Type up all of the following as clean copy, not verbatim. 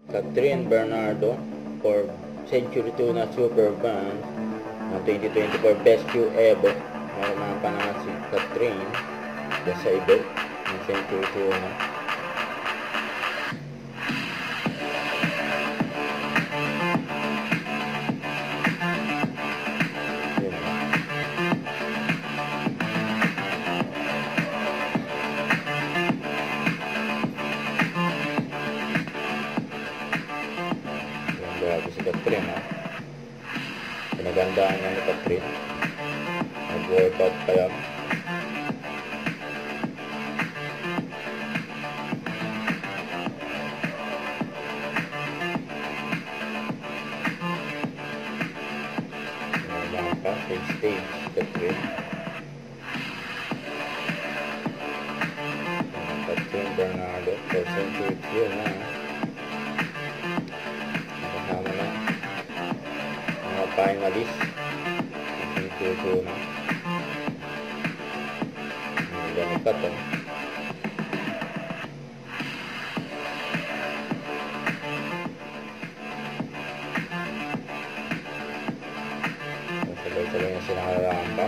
Catherine Bernardo for Century Tuna Super Band ng 2024 Best You Ever. Meron pa na si Catherine sa event ng Century Tuna. Grabe si Catherine, ha? Pinagandaan niya ni Catherine. Nag-workout pa yan. Nagandaan pa sa stage, Catherine. Catherine Bernardo for Century Tuna, ha? Finalist ng Tuna. Ganit pa to. Sabay-sabay na sila nakarampa.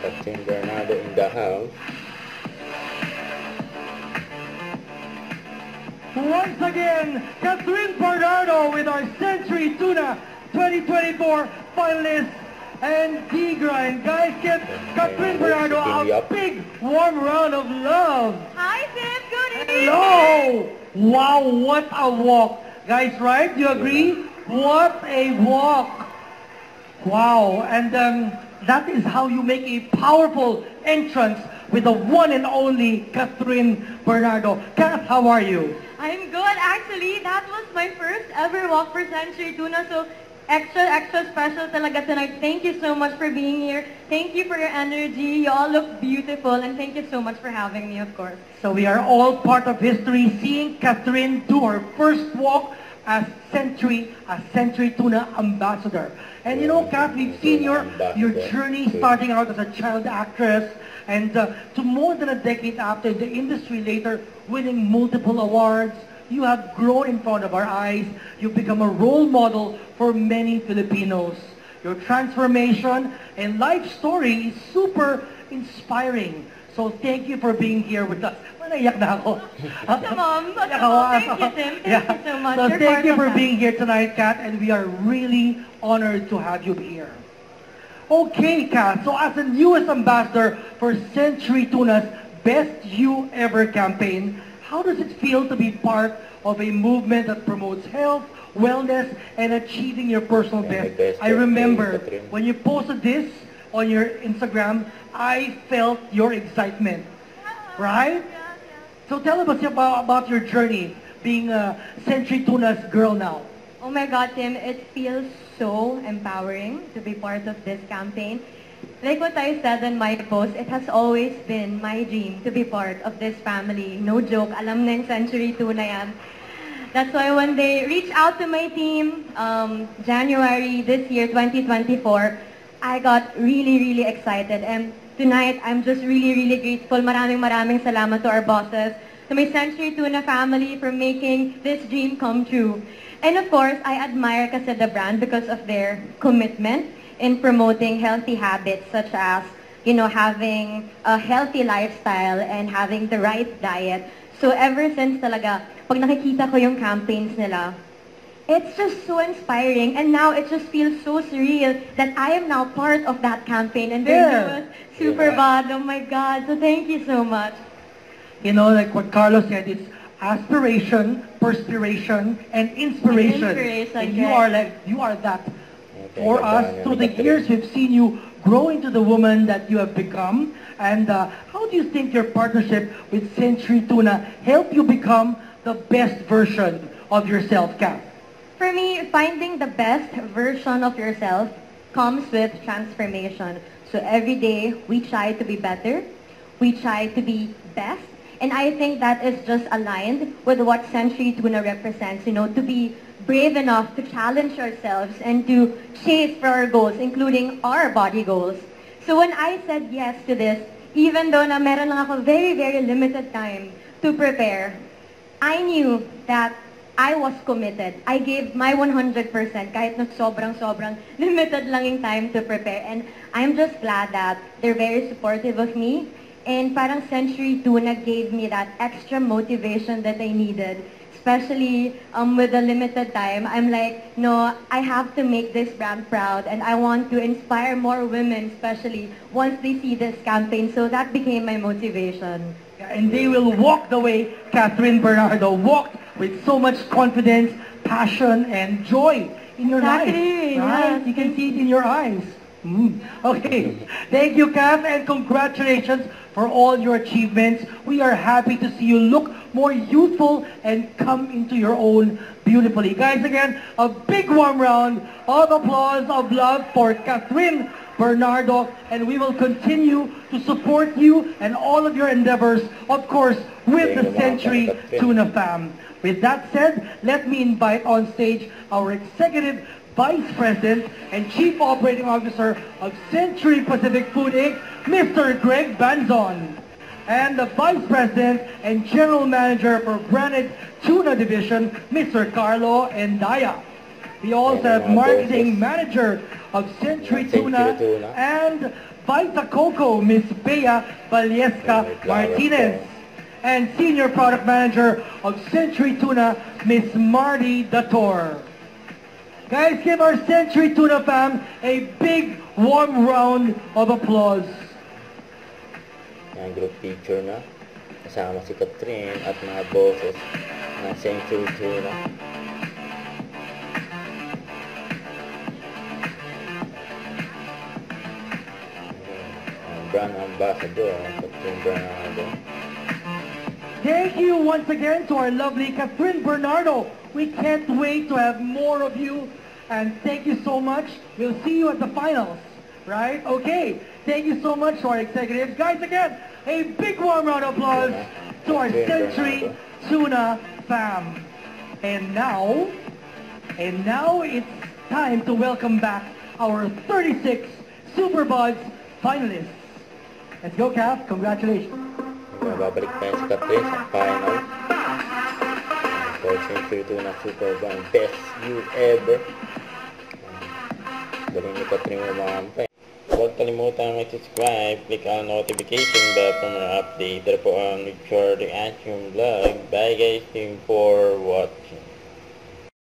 Catherine Bernardo in the house. Once again, Catherine Bernardo with our Century Tuna 2024 finalists and Tigra. And guys, give Catherine Bernardo a big warm round of love. Hi, Tim. Good evening. Hello. Wow, what a walk. Guys, right? Do you agree? What a walk. Wow. And that is how you make a powerful entrance with the one and only Catherine Bernardo. Kath, how are you? I'm good. Actually, that was my first ever walk for Century Tuna, so extra special talaga tonight. Thank you so much for being here. Thank you for your energy. You all look beautiful, and thank you so much for having me, of course. So we are all part of history, seeing Catherine do her first walk as Century Tuna ambassador. And you know, Kath, we've seen your journey starting out as a child actress and to more than a decade after in the industry later, winning multiple awards. You have grown in front of our eyes. You've become a role model for many Filipinos. Your transformation and life story is super inspiring. So thank you for being here with us. Naiyak na ako. Mom, thank you, Tim. Thank you so much. So thank you for being here tonight, Kat, and we are really honored to have you here. Okay, Kat, so as the newest ambassador for Century Tuna's Best You Ever campaign, how does it feel to be part of a movement that promotes health, wellness, and achieving your personal best? I remember when you posted this on your Instagram, I felt your excitement, right? So tell us about your journey being a Century Tuna's girl now. Oh my God, Tim, it feels so empowering to be part of this campaign. Like what I said in my post, it has always been my dream to be part of this family. No joke, alam na yung Century Tuna yan. That's why when they reached out to my team, January this year, 2024, I got really excited. And tonight, I'm just really grateful. Maraming salamat to our bosses, to my Century Tuna family for making this dream come true. And of course, I admire kasi the brand because of their commitment in promoting healthy habits such as, you know, having a healthy lifestyle and having the right diet. So ever since talaga, pag nakikita ko yung campaigns nila, it's just so inspiring, and now it just feels so surreal that I am now part of that campaign and they're super bad. Oh my God, so thank you so much. You know, like what Carlos said, it's aspiration, perspiration, and inspiration. And you are that. For us, through the years, we've seen you grow into the woman that you have become. And how do you think your partnership with Century Tuna helped you become the best version of yourself, Kath? For me, finding the best version of yourself comes with transformation. So every day, we try to be better. We try to be best. And I think that is just aligned with what Century Tuna represents, you know, to be brave enough to challenge ourselves and to chase for our goals, including our body goals. So when I said yes to this, even though na meron lang ako very, very limited time to prepare, I knew that I was committed. I gave my 100% kahit na sobrang limited lang yung time to prepare. And I'm just glad that they're very supportive of me. And parang Century Tuna gave me that extra motivation that I needed. Especially with the limited time, I'm like, no, I have to make this brand proud. And I want to inspire more women, especially once they see this campaign. So that became my motivation. And they will walk the way Catherine Bernardo walked with so much confidence, passion, and joy in your life. Exactly, Right? yes. You can see it in your eyes. Okay. Thank you, Kath, and congratulations for all your achievements. We are happy to see you look more youthful and come into your own beautifully. Guys, again, a big warm round of applause, of love for Catherine Bernardo, and we will continue to support you and all of your endeavors, of course, with the Century Tuna fam. With that said, let me invite on stage our Executive Vice President and Chief Operating Officer of Century Pacific Food Inc., Mr. Greg Banzon, and the Vice President and General Manager for Branded Tuna Division, Mr. Carlo Endaya. We also have Marketing Manager of Century Tuna and Vita Coco, Ms. Bea Valesca Martinez, and Senior Product Manager of Century Tuna, Ms. Marty Dator. Guys, give our Century Tuna fam a big warm round of applause. Ang group picture na. Kasama si Catherine at mga bosses ng Century Tuna. Brand Ambassador, Catherine Bernardo. Thank you once again to our lovely Catherine Bernardo. We can't wait to have more of you. And thank you so much. We'll see you at the finals, right? Okay. Thank you so much to our executives. Guys, again, a big warm round of applause to our Century Tuna fam. And now it's time to welcome back our 36 Superbuds finalists. Let's go, Cap. Congratulations. Babalik tayo si Catherine sa final. For Century Tuna Superband Best You Ever. Galing ni Catherine umahampay. Huwag kalimutan mag-subscribe, click ang notification bell para mga update. Tara po ang Richard Reaction Vlog. Bye guys, thank you for watching.